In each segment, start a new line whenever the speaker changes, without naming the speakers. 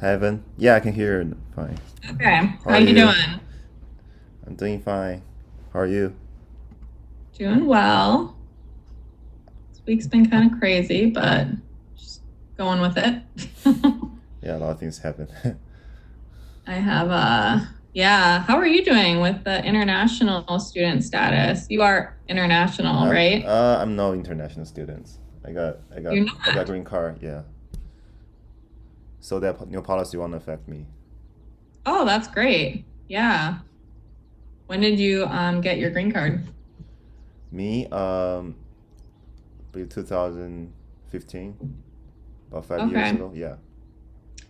Heaven? Yeah, I can hear it fine.
Okay,
How
how
are
you
you?
doing?
I'm doing fine. How are you?
Doing well. This week's been kind of crazy, but just going with it.
Yeah, a lot of things happen.
I have yeah, how are you doing with the international student status? You are international, right?
I'm no international student.
You're
I got
not.
green card. Yeah. So that new policy won't affect me.
Oh, that's great. Yeah. When did you get your green card?
Me, believe 2015, about 5 years
Okay.
ago. Yeah.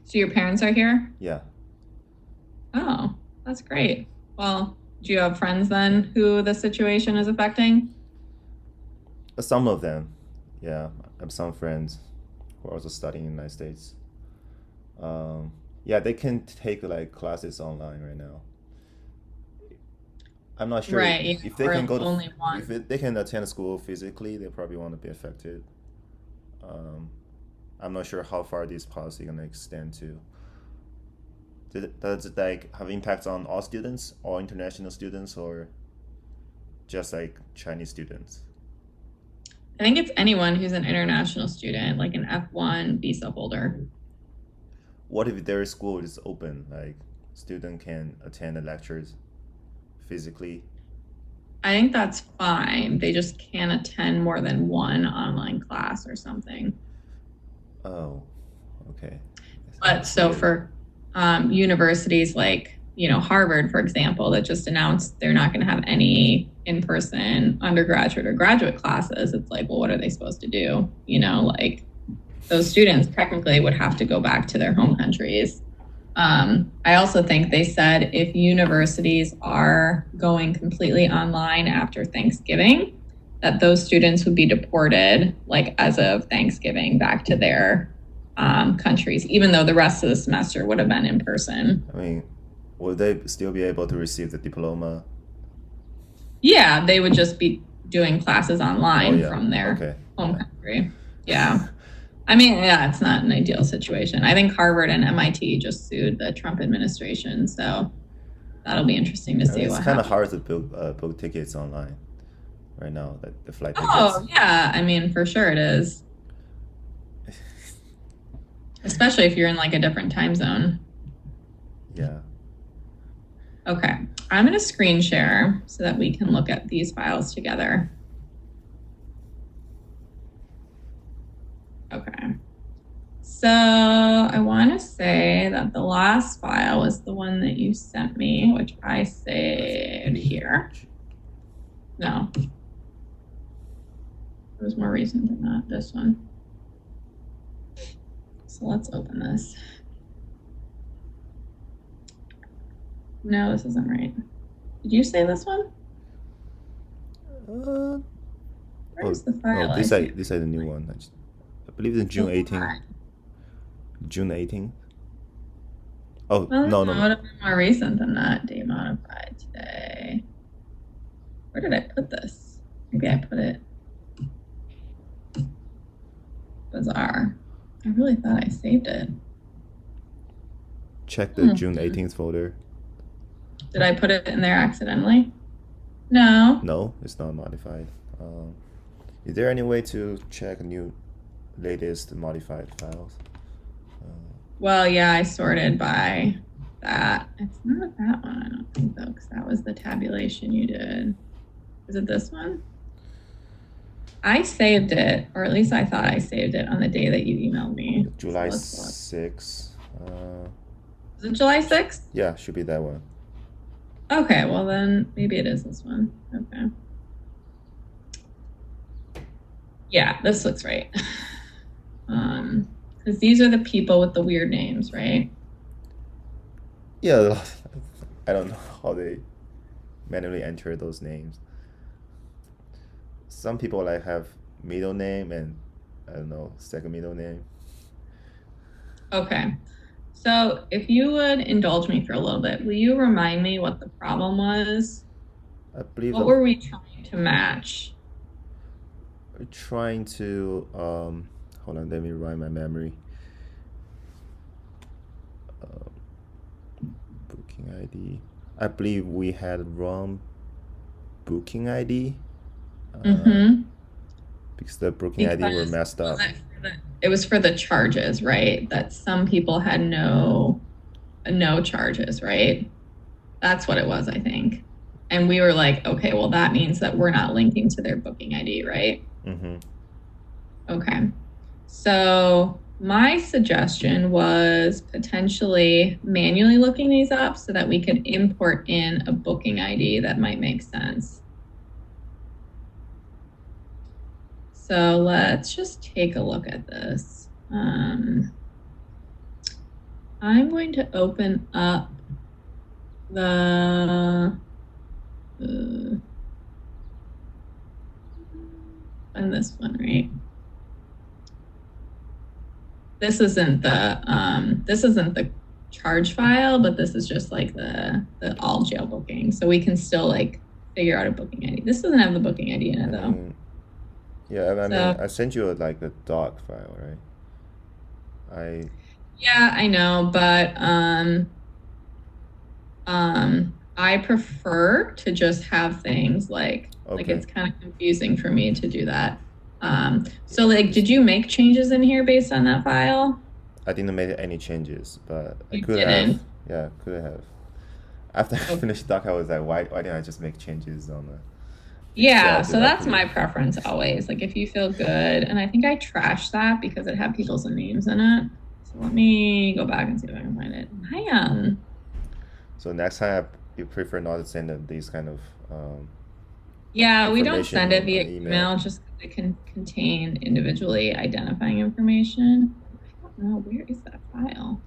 So your parents are here?
Yeah.
Oh, that's great. Well, do you have friends then who the situation is affecting?
Some of them. Yeah. I have some friends who are also studying in the United States. Um, yeah, they can take like classes online right now. I'm not sure
Right, yeah,
if they
or
can
if
go to
only
if
one.
it, they can attend school physically, they probably want to be affected. Um, I'm not sure how far this policy gonna extend to. Does it like have impacts on all students, all international students, or just like Chinese students?
I think it's anyone who's an international student, like an F1 visa holder.
What if their school is open, like student can attend the lectures physically?
I think that's fine. They just can't attend more than one online class or something.
Oh, okay.
But
That's
so
weird.
for universities like, Harvard, for example, that just announced they're not going to have any in-person undergraduate or graduate classes, it's like, well, what are they supposed to do? Like those students technically would have to go back to their home countries. I also think they said if universities are going completely online after Thanksgiving, that those students would be deported, like as of Thanksgiving, back to their countries, even though the rest of the semester would have been in person.
I mean, will they still be able to receive the diploma?
Yeah, they would just be doing classes
Oh
online
yeah.
from their
Okay.
home
Yeah.
country. Yeah. I mean, yeah, it's not an ideal situation. I think Harvard and MIT just sued the Trump administration. So that'll be interesting to
I mean,
see
it's
what
kind of
happens.
hard to book tickets online right now, like the flight tickets.
Oh, yeah. I mean, for sure it is, especially if you're in like a different time zone.
Yeah.
Okay. I'm going to screen share so that we can look at these files together. Okay. So I want to say that the last file is the one that you sent me, which I saved here. No, it was more recent than that, this one. So let's open this. No, this isn't right. Did you say this one?
Uh, oh,
Where's the
oh,
file I see?
this is the new one. I believe it's June 18th. June 18th. Oh,
Well,
no, no,
no, it
no.
would have been more recent than that. Date modified today. Where did I put this? Maybe I put it. Bizarre. I really thought I saved it.
Check the June
Hmm.
18th folder.
Did I put it in there accidentally? No.
No, it's not modified. Is there any way to check new latest modified files?
Well, yeah, I sorted by that. It's not that one, I don't think, though, because that was the tabulation you did. Is it this one? I saved it, or at least I thought I saved it on the day that you emailed me. So
July
let's look.
6th.
Is it July 6th?
Yeah, should be that one.
Okay, well then maybe it is this one. Okay. Yeah, this looks right. Because these are the people with the weird names, right?
Yeah, I don't know how they manually enter those names. Some people like have middle name and I don't know second middle name.
Okay. So if you would indulge me for a little bit, will you remind me what the problem was?
I believe
What
I'm
were we trying to match?
trying to hold on, let me remind my memory. booking ID. I believe we had wrong booking ID
Mm-hmm.
because the booking ID were
Because
messed up.
it was for the charges, right? That some people had no charges, right? That's what it was, I think. And we were like, okay, well, that means that we're not linking to their booking ID, right?
Mm-hmm.
Okay. So my suggestion was potentially manually looking these up so that we could import in a booking ID that might make sense. So let's just take a look at this. I'm going to open up the and this one, right? This isn't the charge file, but this is just like the all jail booking. So we can still like figure out a booking ID. This doesn't have the booking ID in it though.
Yeah, I mean, I sent you like a doc file, right?
Yeah, I know, but I prefer to just have things like it's kind of confusing for me to do that. So like, did you make changes in here based on that file?
I didn't make any changes, but I
You
could
didn't.
have. Yeah, could have. After I finished doc, I was like, why didn't I just make changes on the
Yeah,
Excel
so that's
directly?
my preference always. Like if you feel good, and I think I trashed that because it had people's names in it. So let me go back and see if I can find it.
So next time, you prefer not to send them these kind of
Yeah, we don't
information
send it
on
via
email.
email just because it can contain individually identifying information. I don't know, where is that file?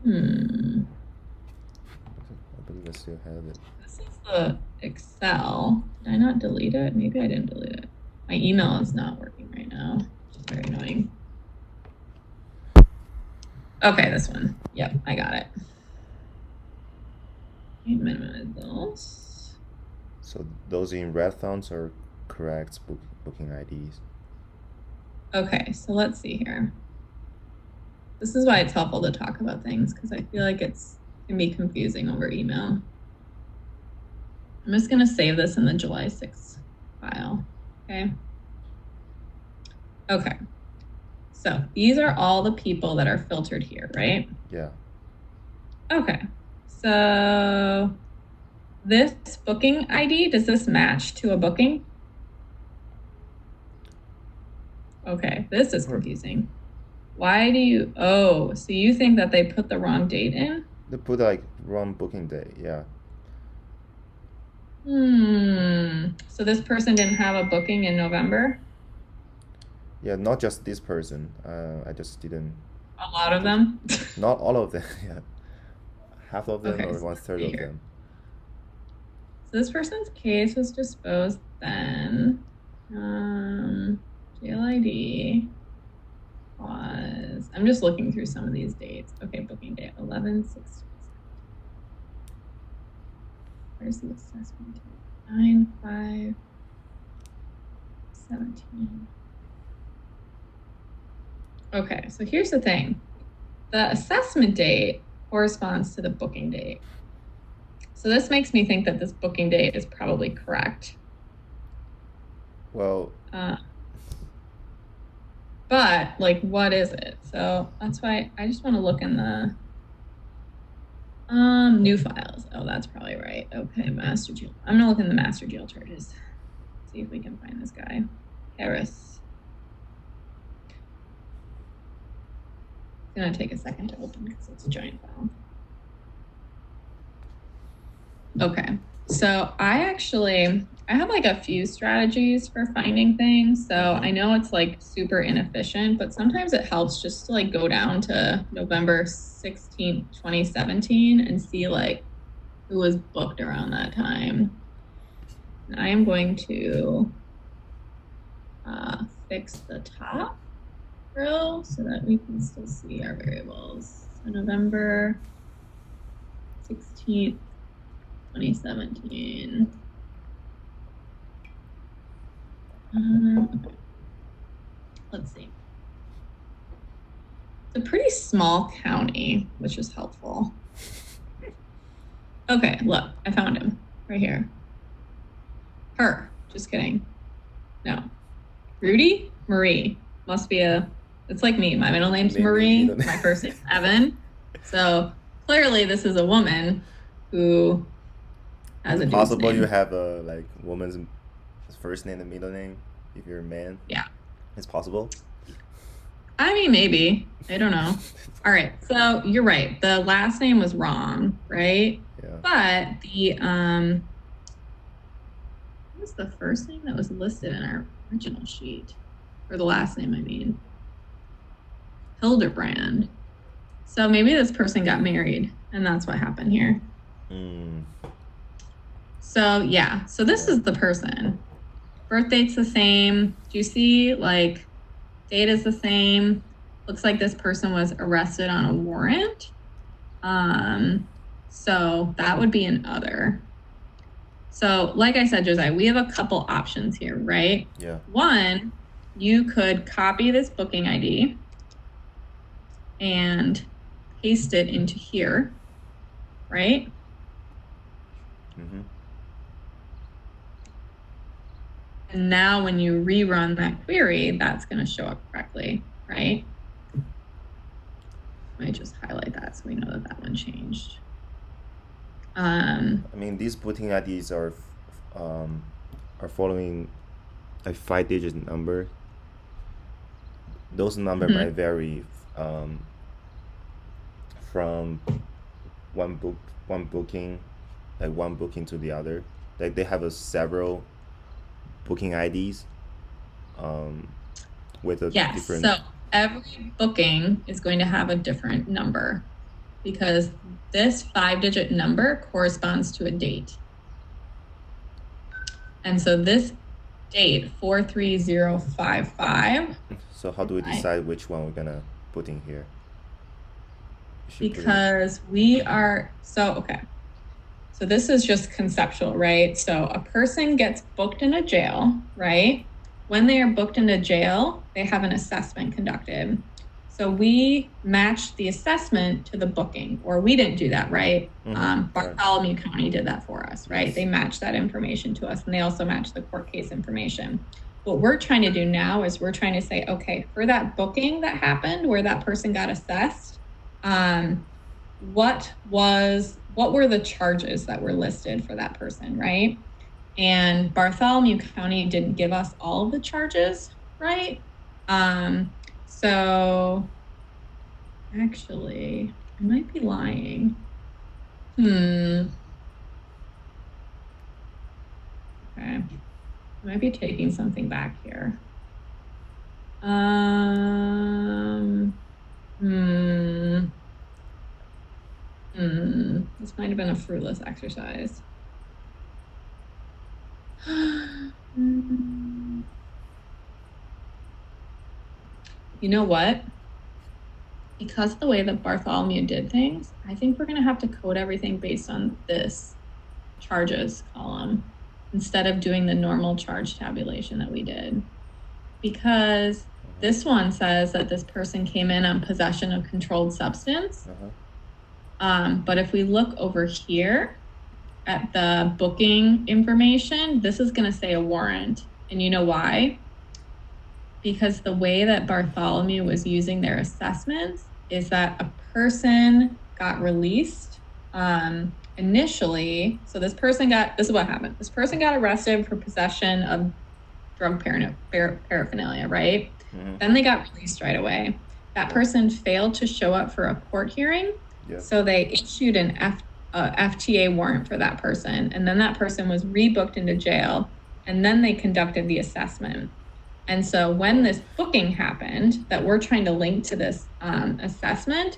I believe I still have it.
This is the Excel. Did I not delete it? Maybe I didn't delete it. My email is not working right now. It's very annoying. Okay, this one. Yep, I got it. Minimize those.
So those in red fonts are correct booking IDs.
Okay, so let's see here. This is why it's helpful to talk about things because I feel like it can be confusing over email. I'm just going to save this in the July 6th file. Okay. Okay. So these are all the people that are filtered here, right?
Yeah.
Okay. So this booking ID, does this match to a booking? Okay, this is confusing. Why do you, so you think that they put the wrong date in?
They put like wrong booking date, yeah.
So this person didn't have a booking in November?
Yeah, not just this person. I just didn't.
A lot of them?
Not all of them, yeah. Half of them
Okay,
or
so
one third of them.
So this person's case was disposed then. Jail ID was, I'm just looking through some of these dates. Okay, booking date 11/6. Where's the assessment date? 9/5/17. Okay, so here's the thing. The assessment date corresponds to the booking date. So this makes me think that this booking date is probably correct.
Well,
but like, what is it? So that's why I just want to look in the new files. Oh, that's probably right. Okay, master jail. I'm gonna look in the master jail charges. See if we can find this guy, Harris. It's gonna take a second to open because it's a giant file. Okay, so I have like a few strategies for finding things. So I know it's like super inefficient, but sometimes it helps just to like go down to November 16th, 2017 and see like who was booked around that time. And I am going to fix the top row so that we can still see our variables. So November 16th, 2017. Let's see. It's a pretty small county, which is helpful. Okay, look, I found him right here. Her. Just kidding. No. Rudy? Marie. Must be it's like me. My middle name's Marie. My first name's Evan. So clearly this is a woman who has a dude's
Possible
name.
you have a like woman's first name and middle name if you're a man.
Yeah.
It's possible.
I mean, maybe. I don't know. All right. So you're right. The last name was wrong, right?
Yeah.
But what was the first name that was listed in our original sheet? Or the last name, I mean. Hildebrand. So maybe this person got married, and that's what happened here. So yeah, so this is the person. Birth date's the same. Do you see, like, date is the same. Looks like this person was arrested on a warrant. So that would be an other. So like I said, Josiah, we have a couple options here, right?
Yeah.
One, you could copy this booking ID and paste it into here, right?
Mm-hmm.
And now when you rerun that query, that's going to show up correctly, right? Let me just highlight that so we know that that one changed.
I mean, these booking IDs are following a 5-digit number. Those numbers might vary from one booking to the other. Like they have several booking IDs with a different.
So every booking is going to have a different number because this 5-digit number corresponds to a date. And so this date, 43055.
So how do we decide which one we're gonna put in here?
Because we are, okay. So this is just conceptual, right? So a person gets booked in a jail, right? When they are booked into jail, they have an assessment conducted. So we matched the assessment to the booking, or we didn't do that, right? Bartholomew County did that for us, right? They matched that information to us, and they also matched the court case information. What we're trying to do now is we're trying to say, okay, for that booking that happened where that person got assessed, what were the charges that were listed for that person, right? And Bartholomew County didn't give us all of the charges, right? So actually, I might be lying. Okay. I might be taking something back here. This might have been a fruitless exercise. You know what? Because of the way that Bartholomew did things, I think we're going to have to code everything based on this charges column instead of doing the normal charge tabulation that we did. Because this one says that this person came in on possession of controlled substance. But if we look over here at the booking information, this is going to say a warrant. And you know why? Because the way that Bartholomew was using their assessments is that a person got released initially. So this is what happened. This person got arrested for possession of drug paraphernalia, right? Then they got released right away. That person failed to show up for a court hearing. So they issued an FTA warrant for that person. And then that person was rebooked into jail. And then they conducted the assessment. And so when this booking happened that we're trying to link to this assessment,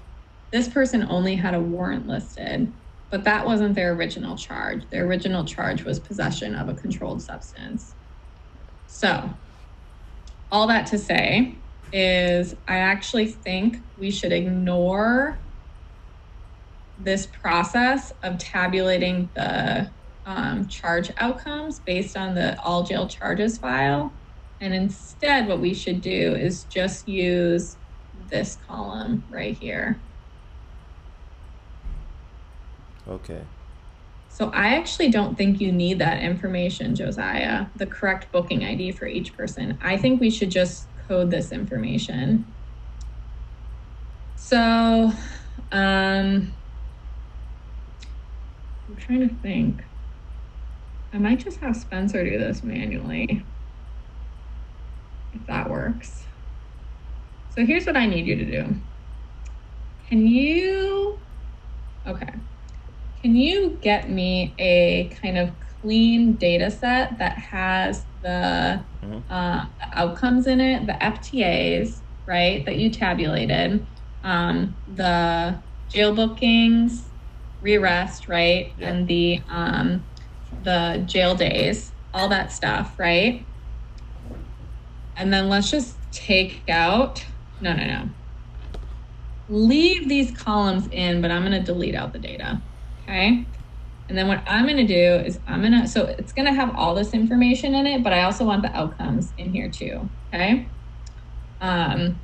this person only had a warrant listed, but that wasn't their original charge. Their original charge was possession of a controlled substance. So all that to say is I actually think we should ignore this process of tabulating the charge outcomes based on the all jail charges file. And instead, what we should do is just use this column right here.
Okay.
So I actually don't think you need that information, Josiah, the correct booking ID for each person. I think we should just code this information. So I'm trying to think. I might just have Spencer do this manually, if that works. So here's what I need you to do. Can you get me a kind of clean data set that has the outcomes in it, the FTAs, right, that you tabulated, the jail bookings, rearrest, right,
Yeah.
and the jail days, all that stuff, right? And then let's just take out, no. Leave these columns in, but I'm going to delete out the data, okay? And then what I'm going to do is so it's going to have all this information in it, but I also want the outcomes in here too, okay? And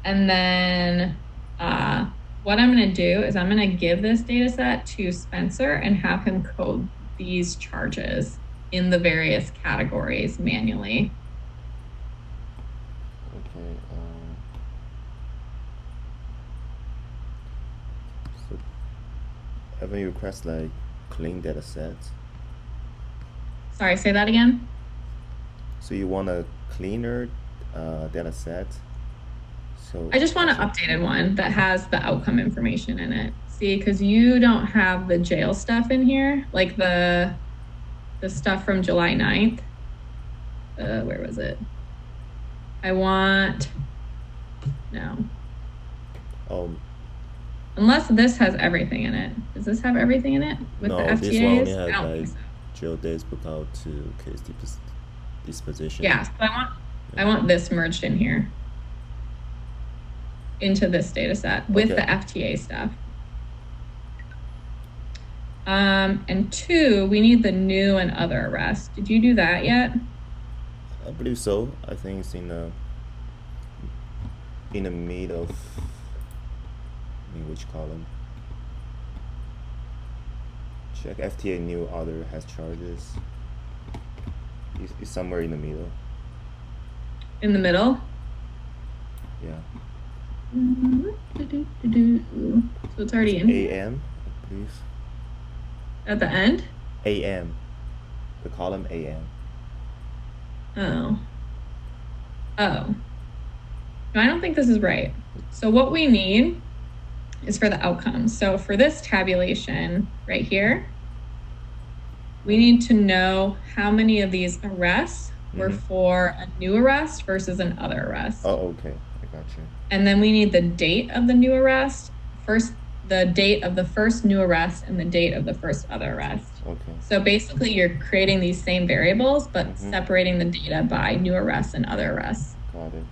then what I'm going to do is I'm going to give this data set to Spencer and have him code these charges in the various categories manually.
Okay. So have you request like clean data sets?
Sorry, say that again.
So you want a cleaner data set? So
I just want an updated one that has the outcome information in it. See, because you don't have the jail stuff in here, like the stuff from July 9th. Where was it? No. Unless this has everything in it. Does this have everything in it with
no,
the FTAs?
this one only has
I don't think
like
so.
jail days booked out to case disposition.
Yeah, so I want this merged in here into this data set with the FTA stuff. And 2, we need the new and other arrest. Did you do that yet?
I believe so. I think it's in the middle of which column? Check FTA new other has charges. It's somewhere in the middle.
In the middle?
Yeah.
So it's already in here.
AM, I believe.
At the end?
AM. The column AM.
Oh. No, I don't think this is right. So what we need is for the outcomes. So for this tabulation right here, we need to know how many of these arrests were for a new arrest versus an other arrest.
Oh, okay. I got you.
And then we need the date of the new arrest, the date of the first new arrest and the date of the first other arrest.
Okay.
So basically you're creating these same variables, but separating the data by new arrests and other arrests.
Got it.